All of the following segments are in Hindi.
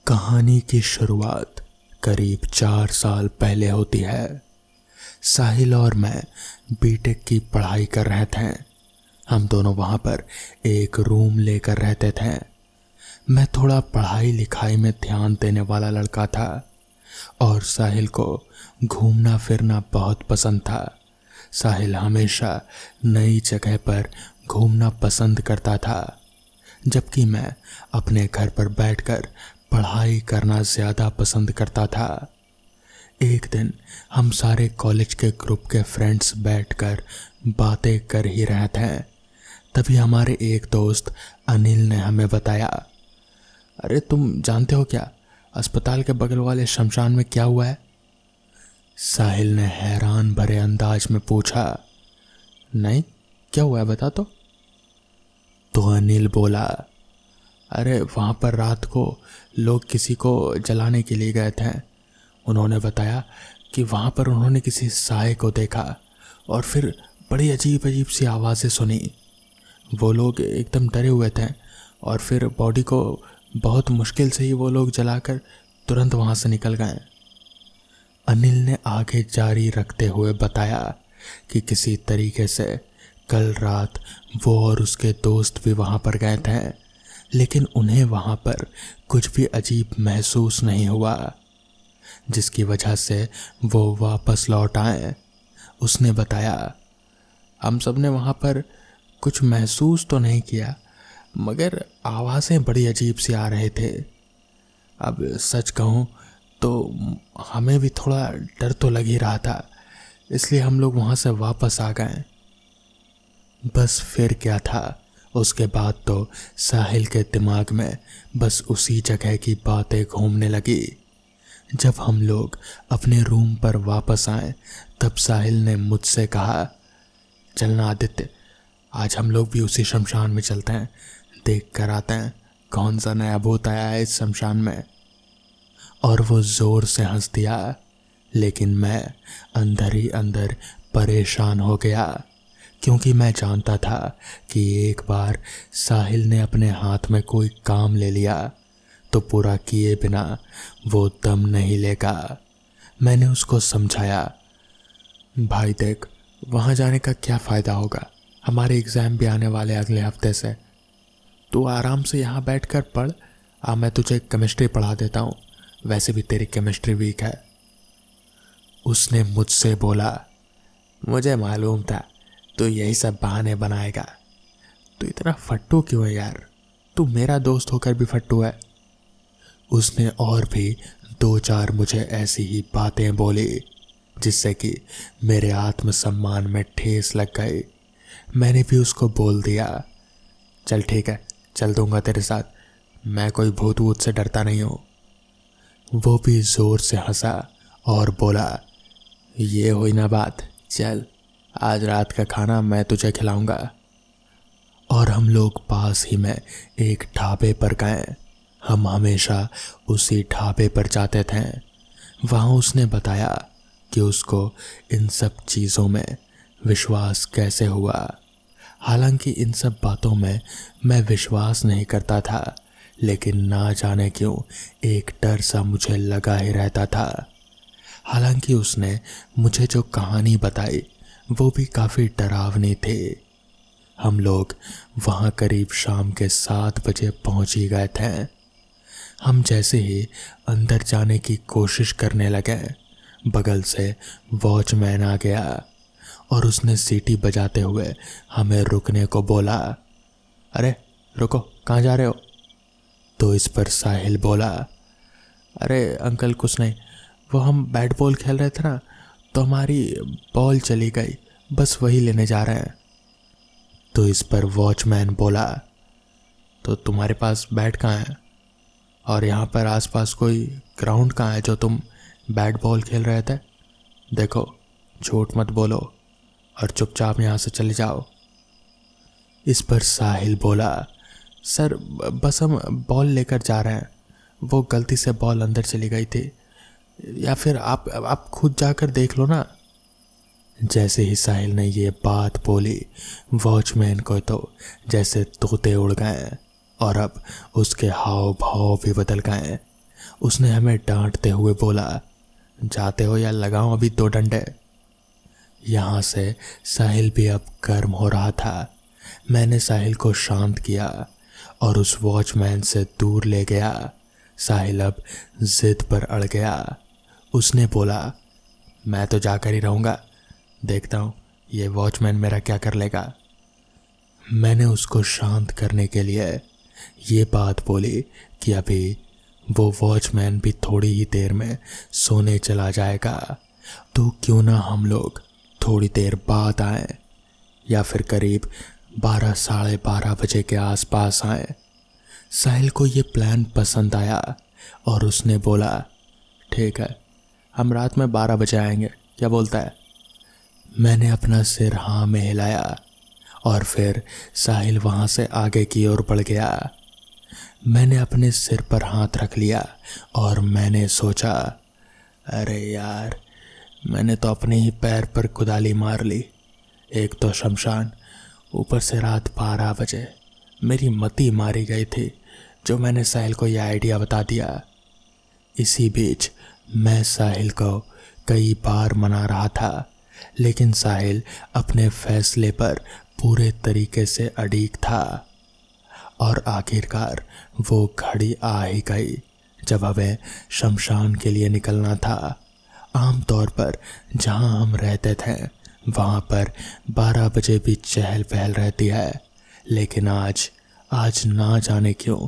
कहानी की शुरुआत करीब 4 साल पहले होती है। साहिल और मैं बीटेक की पढ़ाई कर रहे थे। हम दोनों वहाँ पर एक रूम लेकर रहते थे। मैं थोड़ा पढ़ाई लिखाई में ध्यान देने वाला लड़का था और साहिल को घूमना फिरना बहुत पसंद था। साहिल हमेशा नई जगह पर घूमना पसंद करता था, जबकि मैं अपने घर पर बैठकर पढ़ाई करना ज़्यादा पसंद करता था। एक दिन हम सारे कॉलेज के ग्रुप के फ्रेंड्स बैठकर बातें कर ही रहे थे। तभी हमारे एक दोस्त अनिल ने हमें बताया, अरे तुम जानते हो क्या, अस्पताल के बगल वाले शमशान में क्या हुआ है? साहिल ने हैरान भरे अंदाज में पूछा, नहीं क्या हुआ है बता तो अनिल बोला, अरे वहाँ पर रात को लोग किसी को जलाने के लिए गए थे। उन्होंने बताया कि वहाँ पर उन्होंने किसी साए को देखा और फिर बड़ी अजीब अजीब सी आवाज़ें सुनी। वो लोग एकदम डरे हुए थे और फिर बॉडी को बहुत मुश्किल से ही वो लोग जलाकर तुरंत वहाँ से निकल गए। अनिल ने आगे जारी रखते हुए बताया कि किसी तरीके से कल रात वो और उसके दोस्त भी वहाँ पर गए थे, लेकिन उन्हें वहाँ पर कुछ भी अजीब महसूस नहीं हुआ, जिसकी वजह से वो वापस लौट आए। उसने बताया, हम सब ने वहाँ पर कुछ महसूस तो नहीं किया, मगर आवाज़ें बड़ी अजीब सी आ रहे थे। अब सच कहूँ तो हमें भी थोड़ा डर तो लग ही रहा था, इसलिए हम लोग वहाँ से वापस आ गए। बस फिर क्या था, उसके बाद तो साहिल के दिमाग में बस उसी जगह की बातें घूमने लगी। जब हम लोग अपने रूम पर वापस आए तब साहिल ने मुझसे कहा, चलना आदित्य, आज हम लोग भी उसी शमशान में चलते हैं, देख कर आते हैं कौन सा नया भूत आया है इस शमशान में। और वो ज़ोर से हंस दिया, लेकिन मैं अंदर ही अंदर परेशान हो गया, क्योंकि मैं जानता था कि एक बार साहिल ने अपने हाथ में कोई काम ले लिया तो पूरा किए बिना वो दम नहीं लेगा। मैंने उसको समझाया, भाई देख, वहाँ जाने का क्या फ़ायदा होगा, हमारे एग्ज़ाम भी आने वाले अगले हफ्ते से। तू आराम से यहाँ बैठकर पढ़, मैं तुझे केमिस्ट्री पढ़ा देता हूँ, वैसे भी तेरी केमिस्ट्री वीक है। उसने मुझसे बोला, मुझे मालूम था तो यही सब बहाने बनाएगा। तू इतना फट्टू क्यों है यार, तू मेरा दोस्त होकर भी फट्टू है। उसने और भी 2-4 मुझे ऐसी ही बातें बोली, जिससे कि मेरे आत्मसम्मान में ठेस लग गई। मैंने भी उसको बोल दिया, चल ठीक है, चल दूंगा तेरे साथ, मैं कोई भूत वूत से डरता नहीं हूँ। वो भी ज़ोर से हंसा और बोला, ये हुई ना बात, चल आज रात का खाना मैं तुझे खिलाऊंगा। और हम लोग पास ही में एक ढाबे पर गए। हम हमेशा उसी ढाबे पर जाते थे। वहाँ उसने बताया कि उसको इन सब चीज़ों में विश्वास कैसे हुआ। हालांकि इन सब बातों में मैं विश्वास नहीं करता था, लेकिन ना जाने क्यों एक डर सा मुझे लगा ही रहता था। हालांकि उसने मुझे जो कहानी बताई वो भी काफ़ी डरावनी थी। हम लोग वहाँ करीब शाम के 7 बजे पहुँच ही गए थे। हम जैसे ही अंदर जाने की कोशिश करने लगे, बगल से वॉचमैन आ गया और उसने सीटी बजाते हुए हमें रुकने को बोला। अरे रुको, कहाँ जा रहे हो? तो इस पर साहिल बोला, अरे अंकल कुछ नहीं, वो हम बैट बॉल खेल रहे थे ना, तो हमारी बॉल चली गई, बस वही लेने जा रहे हैं। तो इस पर वॉचमैन बोला, तो तुम्हारे पास बैट कहाँ है और यहाँ पर आसपास कोई ग्राउंड कहाँ है जो तुम बैट बॉल खेल रहे थे? देखो, झूठ मत बोलो और चुपचाप यहाँ से चले जाओ। इस पर साहिल बोला, सर बस हम बॉल लेकर जा रहे हैं, वो गलती से बॉल अंदर चली गई थी, या फिर आप खुद जाकर देख लो ना। जैसे ही साहिल ने ये बात बोली, वॉचमैन को तो जैसे तोते उड़ गए और अब उसके हाव भाव भी बदल गए। उसने हमें डांटते हुए बोला, जाते हो या लगाऊं अभी 2 डंडे। यहाँ से साहिल भी अब गर्म हो रहा था। मैंने साहिल को शांत किया और उस वॉचमैन से दूर ले गया। साहिल अब जिद पर अड़ गया। उसने बोला, मैं तो जाकर ही रहूँगा, देखता हूँ ये वॉचमैन मेरा क्या कर लेगा। मैंने उसको शांत करने के लिए ये बात बोली कि अभी वो वॉचमैन भी थोड़ी ही देर में सोने चला जाएगा, तो क्यों ना हम लोग थोड़ी देर बाद आए या फिर करीब 12 साढ़े 12 बजे के आसपास आए। साहिल को ये प्लान पसंद आया और उसने बोला, ठीक है, हम रात में 12 बजे आएंगे, क्या बोलता है। मैंने अपना सिर हाँ में हिलाया और फिर साहिल वहाँ से आगे की ओर बढ़ गया। मैंने अपने सिर पर हाथ रख लिया और मैंने सोचा, अरे यार, मैंने तो अपने ही पैर पर कुदाली मार ली। एक तो शमशान, ऊपर से रात 12 बजे। मेरी मती मारी गई थी जो मैंने साहिल को यह आइडिया बता दिया। इसी बीच मैं साहिल को कई बार मना रहा था, लेकिन साहिल अपने फैसले पर पूरे तरीके से अड़िग था और आखिरकार वो घड़ी आ ही गई जब हमें शमशान के लिए निकलना था। आमतौर पर जहां हम रहते थे वहां पर 12 बजे भी चहल पहल रहती है, लेकिन आज ना जाने क्यों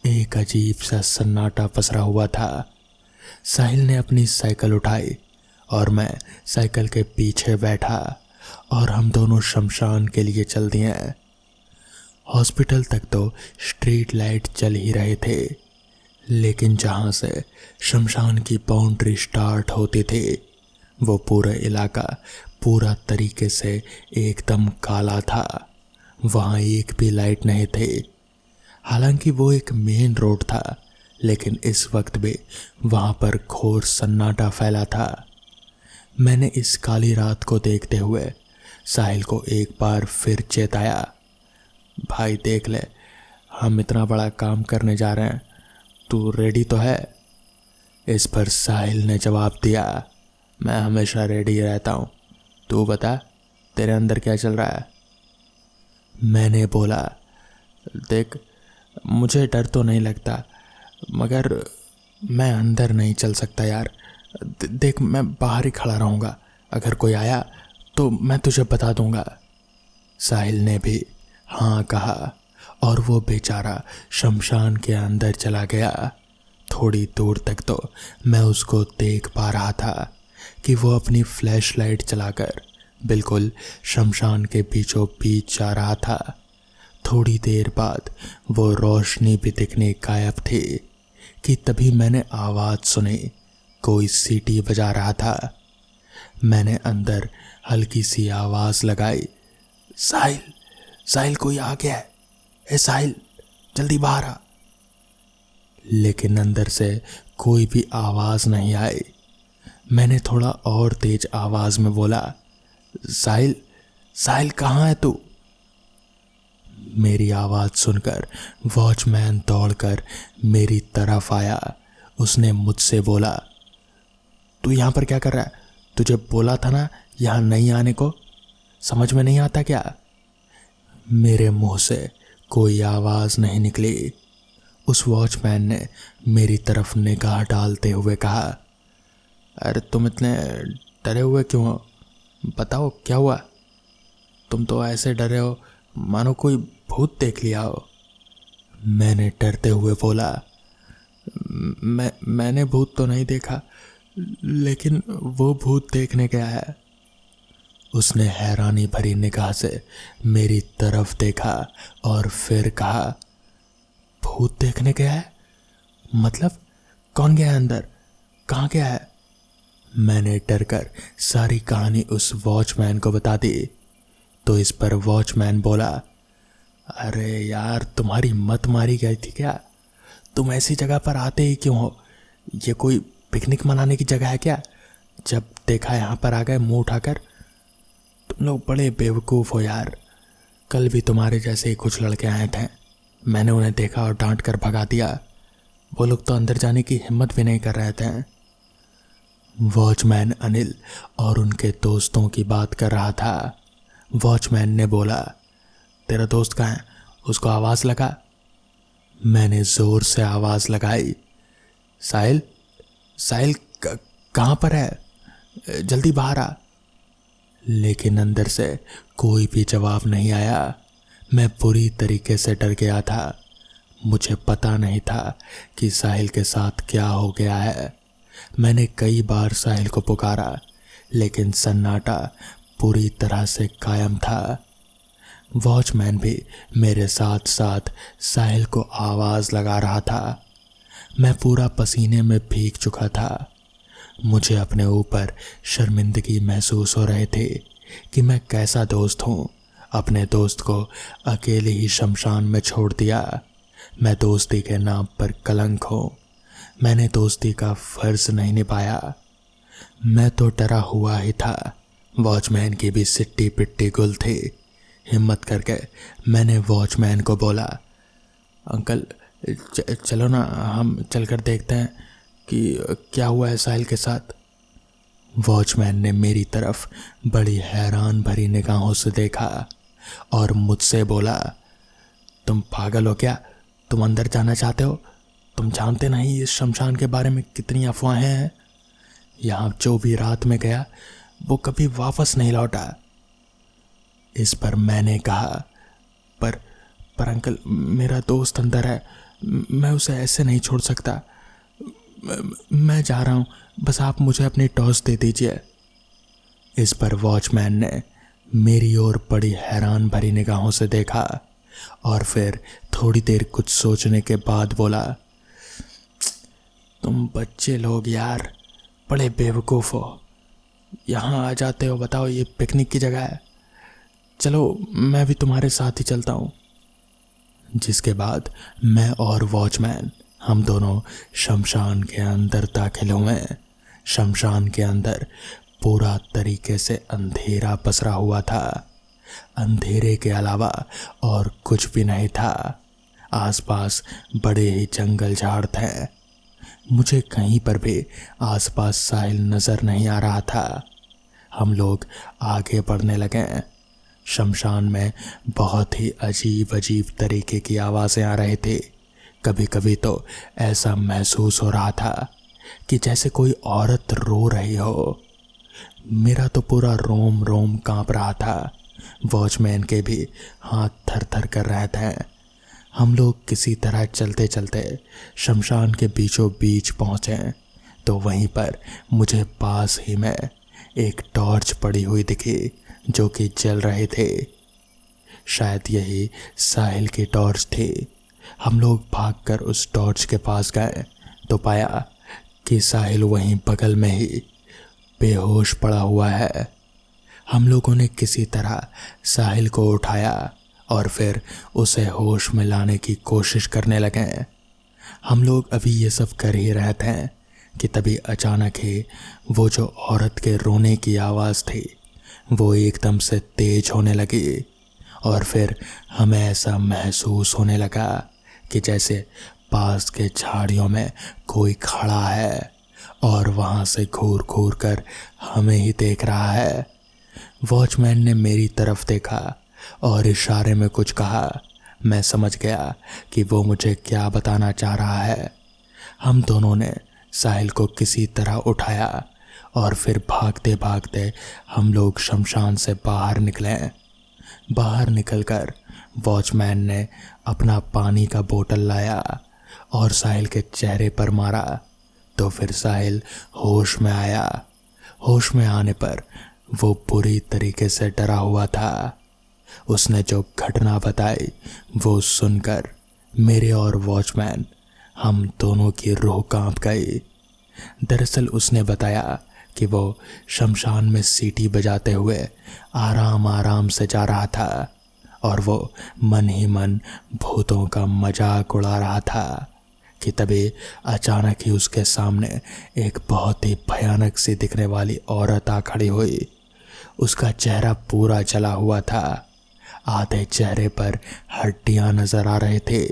एक अजीब सा सन्नाटा पसरा हुआ था। साहिल ने अपनी साइकिल उठाई और मैं साइकिल के पीछे बैठा और हम दोनों शमशान के लिए चल दिए। हॉस्पिटल तक तो स्ट्रीट लाइट जल ही रहे थे, लेकिन जहां से शमशान की बाउंड्री स्टार्ट होती थी वो पूरा इलाका पूरा तरीके से एकदम काला था। वहाँ एक भी लाइट नहीं थी। हालांकि वो एक मेन रोड था, लेकिन इस वक्त भी वहाँ पर घोर सन्नाटा फैला था। मैंने इस काली रात को देखते हुए साहिल को एक बार फिर चेताया, भाई देख ले, हम इतना बड़ा काम करने जा रहे हैं, तू रेडी तो है। इस पर साहिल ने जवाब दिया, मैं हमेशा रेडी रहता हूँ, तू बता तेरे अंदर क्या चल रहा है। मैंने बोला, देख मुझे डर तो नहीं लगता, मगर मैं अंदर नहीं चल सकता यार। देख मैं बाहर ही खड़ा रहूँगा, अगर कोई आया तो मैं तुझे बता दूँगा। साहिल ने भी हाँ कहा और वो बेचारा शमशान के अंदर चला गया। थोड़ी दूर तक तो मैं उसको देख पा रहा था कि वो अपनी फ्लैश लाइट चलाकर बिल्कुल शमशान के बीचों बीच जा रहा था। थोड़ी देर बाद वो रोशनी भी दिखने गायब थी कि तभी मैंने आवाज़ सुनी, कोई सीटी बजा रहा था। मैंने अंदर हल्की सी आवाज़ लगाई, साहिल, साहिल कोई आ गया है, ए साहिल जल्दी बाहर आ। लेकिन अंदर से कोई भी आवाज़ नहीं आई। मैंने थोड़ा और तेज आवाज़ में बोला, साहिल, साहिल कहाँ है तू। मेरी आवाज़ सुनकर वॉचमैन दौड़कर मेरी तरफ आया। उसने मुझसे बोला, तू यहाँ पर क्या कर रहा है, तुझे बोला था ना यहाँ नहीं आने को, समझ में नहीं आता क्या। मेरे मुंह से कोई आवाज़ नहीं निकली। उस वॉचमैन ने मेरी तरफ निगाह डालते हुए कहा, अरे तुम इतने डरे हुए क्यों हो, बताओ क्या हुआ। तुम तो ऐसे डरे हो मानो कोई भूत देख लिया हो। मैंने डरते हुए बोला, मैंने भूत तो नहीं देखा, लेकिन वो भूत देखने गया है। उसने हैरानी भरी निगाह से मेरी तरफ देखा और फिर कहा, भूत देखने गया है मतलब कौन गया है अंदर, कहाँ गया है। मैंने डरकर सारी कहानी उस वॉचमैन को बता दी। तो इस पर वॉचमैन बोला, अरे यार तुम्हारी मत मारी गई थी क्या, तुम ऐसी जगह पर आते ही क्यों हो, ये कोई पिकनिक मनाने की जगह है क्या, जब देखा यहाँ पर आ गए मुंह उठाकर। तुम लोग बड़े बेवकूफ़ हो यार। कल भी तुम्हारे जैसे ही कुछ लड़के आए थे, मैंने उन्हें देखा और डांट कर भगा दिया। वो लोग तो अंदर जाने की हिम्मत भी नहीं कर रहे थे। वॉचमैन अनिल और उनके दोस्तों की बात कर रहा था। वॉचमैन ने बोला, तेरा दोस्त कहाँ है, उसको आवाज़ लगा। मैंने ज़ोर से आवाज़ लगाई, साहिल, साहिल कहाँ पर है, जल्दी बाहर आ। लेकिन अंदर से कोई भी जवाब नहीं आया। मैं पूरी तरीके से डर गया था। मुझे पता नहीं था कि साहिल के साथ क्या हो गया है। मैंने कई बार साहिल को पुकारा, लेकिन सन्नाटा पूरी तरह से कायम था। वॉचमैन भी मेरे साथ साथ साहिल को आवाज़ लगा रहा था। मैं पूरा पसीने में भीग चुका था। मुझे अपने ऊपर शर्मिंदगी महसूस हो रहे थे कि मैं कैसा दोस्त हूँ। अपने दोस्त को अकेले ही शमशान में छोड़ दिया। मैं दोस्ती के नाम पर कलंक हूँ। मैंने दोस्ती का फर्ज नहीं निभाया। मैं तो डरा हुआ ही था। वॉचमैन की भी सिट्टी पिट्टी गुल थी। हिम्मत करके मैंने वॉचमैन को बोला, अंकल चलो ना, हम चलकर देखते हैं कि क्या हुआ है साहिल के साथ। वॉचमैन ने मेरी तरफ बड़ी हैरान भरी निगाहों से देखा और मुझसे बोला, तुम पागल हो क्या? तुम अंदर जाना चाहते हो? तुम जानते नहीं इस शमशान के बारे में कितनी अफवाहें हैं। यहाँ जो भी रात में गया वो कभी वापस नहीं लौटा। इस पर मैंने कहा, पर अंकल, मेरा दोस्त अंदर है, मैं उसे ऐसे नहीं छोड़ सकता। मैं जा रहा हूँ, बस आप मुझे अपनी टॉर्च दे दीजिए। इस पर वॉचमैन ने मेरी ओर बड़ी हैरान भरी निगाहों से देखा और फिर थोड़ी देर कुछ सोचने के बाद बोला, तुम बच्चे लोग यार बड़े बेवकूफ़ हो। यहाँ आ जाते हो, बताओ ये पिकनिक की जगह है। चलो मैं भी तुम्हारे साथ ही चलता हूँ। जिसके बाद मैं और वॉचमैन हम दोनों शमशान के अंदर दाखिल हुए। शमशान के अंदर पूरा तरीके से अंधेरा पसरा हुआ था। अंधेरे के अलावा और कुछ भी नहीं था। आसपास बड़े ही जंगल झाड़ थे। मुझे कहीं पर भी आसपास साहिल नज़र नहीं आ रहा था। हम लोग आगे बढ़ने लगे। शमशान में बहुत ही अजीब अजीब तरीके की आवाज़ें आ रही थी। कभी कभी तो ऐसा महसूस हो रहा था कि जैसे कोई औरत रो रही हो। मेरा तो पूरा रोम रोम कांप रहा था। वॉचमैन के भी हाथ थर थर कर रहे थे। हम लोग किसी तरह चलते चलते शमशान के बीचों बीच पहुँचे तो वहीं पर मुझे पास ही में एक टॉर्च पड़ी हुई दिखी जो कि जल रहे थे। शायद यही साहिल की टॉर्च थी। हम लोग भागकर उस टॉर्च के पास गए तो पाया कि साहिल वहीं बगल में ही बेहोश पड़ा हुआ है। हम लोगों ने किसी तरह साहिल को उठाया और फिर उसे होश में लाने की कोशिश करने लगे। हम लोग अभी ये सब कर ही रहे थे कि तभी अचानक ही वो जो औरत के रोने की आवाज़ थी वो एकदम से तेज होने लगी और फिर हमें ऐसा महसूस होने लगा कि जैसे पास के झाड़ियों में कोई खड़ा है और वहाँ से घूर घूर कर हमें ही देख रहा है। वॉचमैन ने मेरी तरफ देखा और इशारे में कुछ कहा। मैं समझ गया कि वो मुझे क्या बताना चाह रहा है। हम दोनों ने साहिल को किसी तरह उठाया और फिर भागते भागते हम लोग शमशान से बाहर निकले। बाहर निकलकर वॉचमैन ने अपना पानी का बोतल लाया और साहिल के चेहरे पर मारा तो फिर साहिल होश में आया। होश में आने पर वो पूरी तरीके से डरा हुआ था। उसने जो घटना बताई वो सुनकर मेरे और वॉचमैन हम दोनों की रूह कांप गई। दरअसल उसने बताया कि वो शमशान में सीटी बजाते हुए आराम आराम से जा रहा था और वो मन ही मन भूतों का मजाक उड़ा रहा था कि तभी अचानक ही उसके सामने एक बहुत ही भयानक सी दिखने वाली औरत आ खड़ी हुई। उसका चेहरा पूरा जला हुआ था। आधे चेहरे पर हड्डियां नजर आ रहे थे।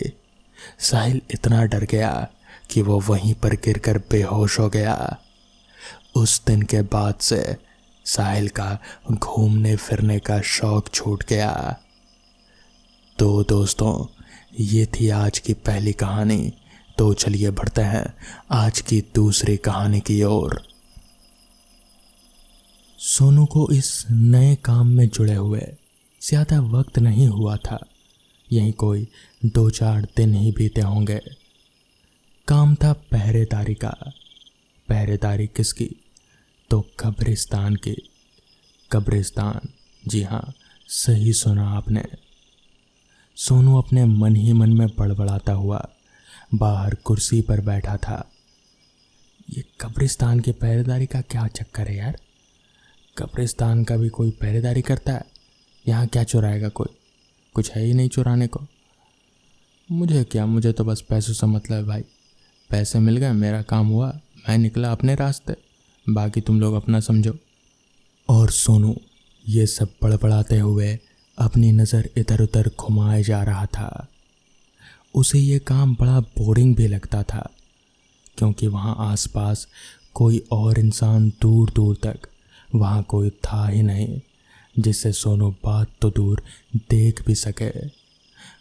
साहिल इतना डर गया कि वो वहीं पर गिरकर बेहोश हो गया। उस दिन के बाद से साहिल का घूमने फिरने का शौक छूट गया। तो दोस्तों, ये थी आज की पहली कहानी। तो चलिए बढ़ते हैं आज की दूसरी कहानी की ओर। सोनू को इस नए काम में जुड़े हुए ज़्यादा वक्त नहीं हुआ था। यहीं कोई 2-4 दिन ही बीते होंगे। काम था पहरेदारी का। पहरेदारी किसकी? तो कब्रिस्तान की। कब्रिस्तान, जी हाँ, सही सुना आपने। सोनू अपने मन ही मन में बड़बड़ाता हुआ बाहर कुर्सी पर बैठा था। ये कब्रिस्तान की पहरेदारी का क्या चक्कर है यार? कब्रिस्तान का भी कोई पहरेदारी करता है? यहाँ क्या चुराएगा कोई? कुछ है ही नहीं चुराने को। मुझे क्या, मुझे तो बस पैसों से मतलब है भाई। पैसे मिल गए, मेरा काम हुआ, मैं निकला अपने रास्ते, बाकी तुम लोग अपना समझो। और सोनू ये सब बड़बड़ाते हुए अपनी नज़र इधर उधर घुमाए जा रहा था। उसे ये काम बड़ा बोरिंग भी लगता था, क्योंकि वहाँ आसपास कोई और इंसान दूर दूर तक वहाँ कोई था ही नहीं जिससे सोनू बात तो दूर देख भी सके।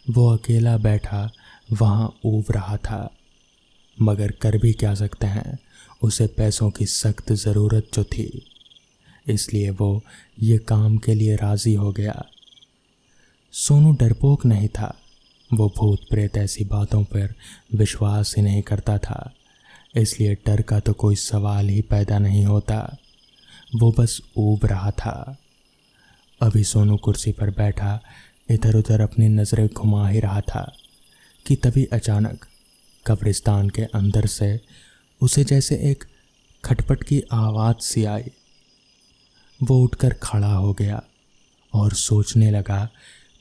वो अकेला बैठा वहाँ ऊब रहा था, मगर कर भी क्या सकते हैं, उसे पैसों की सख्त ज़रूरत जो थी, इसलिए वो ये काम के लिए राज़ी हो गया। सोनू डरपोक नहीं था। वो भूत प्रेत ऐसी बातों पर विश्वास ही नहीं करता था, इसलिए डर का तो कोई सवाल ही पैदा नहीं होता। वो बस ऊब रहा था। अभी सोनू कुर्सी पर बैठा इधर उधर अपनी नज़रें घुमा ही रहा था कि तभी अचानक कब्रिस्तान के अंदर से उसे जैसे एक खटपट की आवाज़ सी आई। वो उठकर खड़ा हो गया और सोचने लगा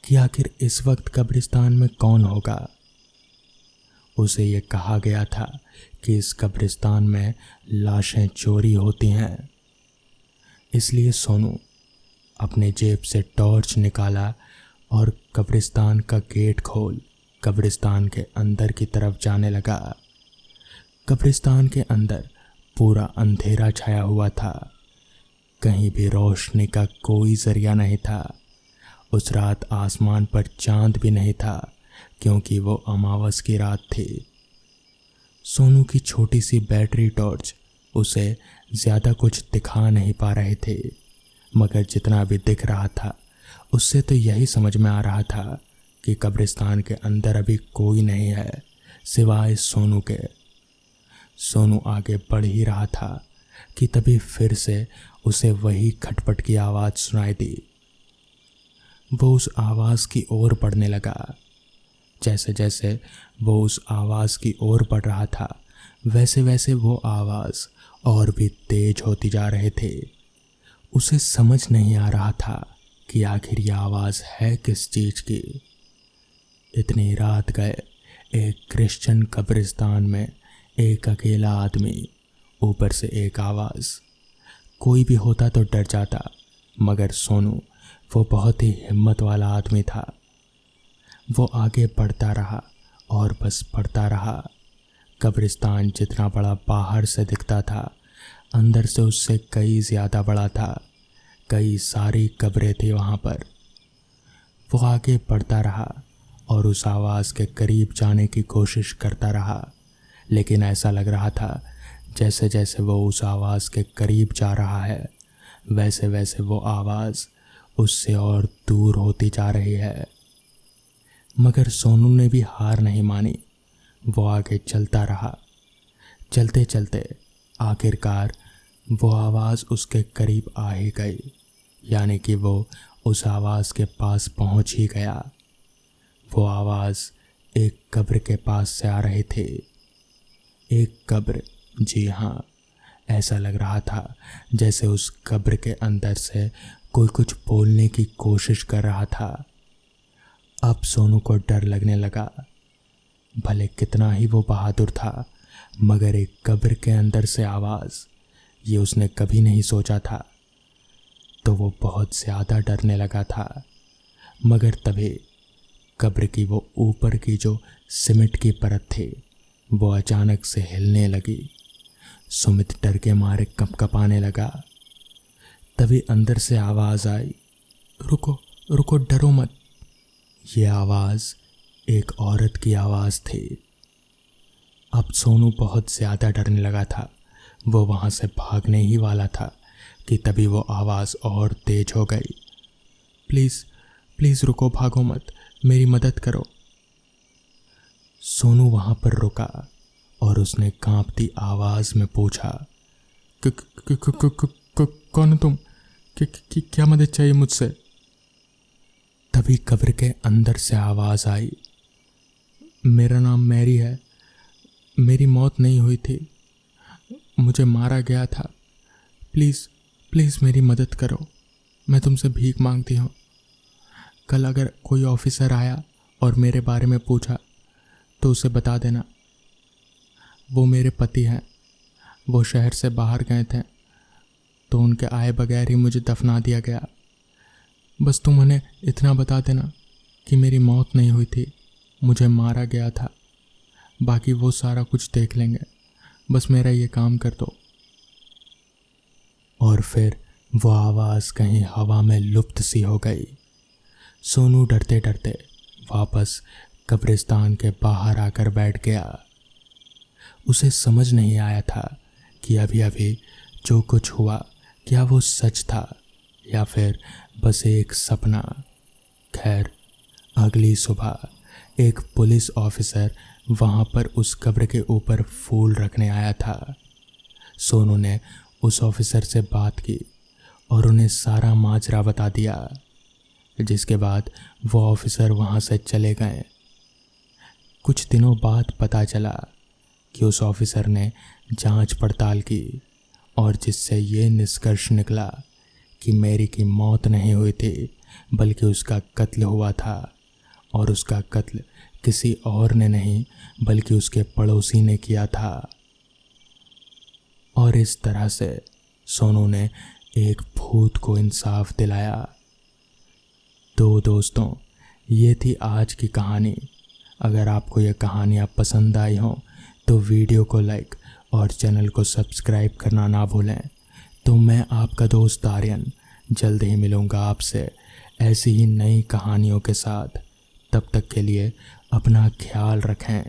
कि आखिर इस वक्त कब्रिस्तान में कौन होगा। उसे ये कहा गया था कि इस कब्रिस्तान में लाशें चोरी होती हैं। इसलिए सोनू अपने जेब से टॉर्च निकाला और कब्रिस्तान का गेट खोल कब्रिस्तान के अंदर की तरफ जाने लगा। कब्रिस्तान के अंदर पूरा अंधेरा छाया हुआ था। कहीं भी रोशनी का कोई जरिया नहीं था। उस रात आसमान पर चांद भी नहीं था, क्योंकि वो अमावस की रात थी। सोनू की छोटी सी बैटरी टॉर्च उसे ज़्यादा कुछ दिखा नहीं पा रहे थे, मगर जितना भी दिख रहा था उससे तो यही समझ में आ रहा था कि कब्रिस्तान के अंदर अभी कोई नहीं है सिवाय सोनू के। सोनू आगे बढ़ ही रहा था कि तभी फिर से उसे वही खटपट की आवाज़ सुनाई दी। वो उस आवाज़ की ओर बढ़ने लगा। जैसे जैसे वो उस आवाज़ की ओर बढ़ रहा था, वैसे वैसे वो आवाज़ और भी तेज होती जा रहे थे। उसे समझ नहीं आ रहा था कि आखिर ये आवाज़ है किस चीज़ की। इतनी रात गए एक क्रिश्चियन कब्रिस्तान में एक अकेला आदमी, ऊपर से एक आवाज़। कोई भी होता तो डर जाता, मगर सोनू वो बहुत ही हिम्मत वाला आदमी था। वो आगे बढ़ता रहा और बस बढ़ता रहा। कब्रिस्तान जितना बड़ा बाहर से दिखता था, अंदर से उससे कई ज़्यादा बड़ा था। कई सारी कब्रें थी वहाँ पर। वो आगे बढ़ता रहा और उस आवाज़ के करीब जाने की कोशिश करता रहा, लेकिन ऐसा लग रहा था जैसे जैसे वो उस आवाज़ के करीब जा रहा है, वैसे वैसे वो आवाज़ उससे और दूर होती जा रही है। मगर सोनू ने भी हार नहीं मानी। वो आगे चलता रहा। चलते चलते आखिरकार वो आवाज़ उसके करीब आ ही गई, यानी कि वो उस आवाज़ के पास पहुंच ही गया। वो आवाज़ एक कब्र के पास से आ रही थी। एक कब्र, जी हाँ, ऐसा लग रहा था जैसे उस कब्र के अंदर से कोई कुछ बोलने की कोशिश कर रहा था। अब सोनू को डर लगने लगा। भले कितना ही वो बहादुर था, मगर एक कब्र के अंदर से आवाज़, ये उसने कभी नहीं सोचा था। तो वो बहुत ज़्यादा डरने लगा था। मगर तभी कब्र की वो ऊपर की जो सीमेंट की परत थी, वो अचानक से हिलने लगी। सुमित डर के मारे कंपकपाने लगा। तभी अंदर से आवाज़ आई, रुको रुको, डरो मत। ये आवाज़ एक औरत की आवाज़ थी। अब सोनू बहुत ज़्यादा डरने लगा था। वो वहाँ से भागने ही वाला था कि तभी वो आवाज़ और तेज हो गई। प्लीज़ प्लीज़ रुको, भागो मत, मेरी मदद करो। सोनू वहाँ पर रुका और उसने कांपती आवाज़ में पूछा, कौन हो तुम? क्या मदद चाहिए मुझसे? तभी कब्र के अंदर से आवाज़ आई, मेरा नाम मैरी है, मेरी मौत नहीं हुई थी, मुझे मारा गया था। प्लीज़ प्लीज़ मेरी मदद करो, मैं तुमसे भीख मांगती हूँ। कल अगर कोई ऑफिसर आया और मेरे बारे में पूछा तो उसे बता देना। वो मेरे पति हैं, वो शहर से बाहर गए थे तो उनके आए बगैर ही मुझे दफना दिया गया। बस तुम उन्हें इतना बता देना कि मेरी मौत नहीं हुई थी, मुझे मारा गया था। बाकी वो सारा कुछ देख लेंगे, बस मेरा ये काम कर दो। और फिर वो आवाज़ कहीं हवा में लुप्त सी हो गई। सोनू डरते डरते वापस कब्रिस्तान के बाहर आकर बैठ गया। उसे समझ नहीं आया था कि अभी अभी जो कुछ हुआ क्या वो सच था या फिर बस एक सपना। खैर, अगली सुबह एक पुलिस ऑफिसर वहाँ पर उस कब्र के ऊपर फूल रखने आया था। सोनू ने उस ऑफिसर से बात की और उन्हें सारा माजरा बता दिया, जिसके बाद वो ऑफिसर वहाँ से चले गए। कुछ दिनों बाद पता चला कि उस ऑफिसर ने जांच पड़ताल की और जिससे ये निष्कर्ष निकला कि मैरी की मौत नहीं हुई थी बल्कि उसका कत्ल हुआ था, और उसका कत्ल किसी और ने नहीं बल्कि उसके पड़ोसी ने किया था। और इस तरह से सोनू ने एक भूत को इंसाफ दिलाया। तो दोस्तों, ये थी आज की कहानी। अगर आपको ये कहानियाँ पसंद आई हों तो वीडियो को लाइक और चैनल को सब्सक्राइब करना ना भूलें। तो मैं आपका दोस्त आर्यन जल्द ही मिलूँगा आपसे ऐसी ही नई कहानियों के साथ। तब तक के लिए अपना ख्याल रखें।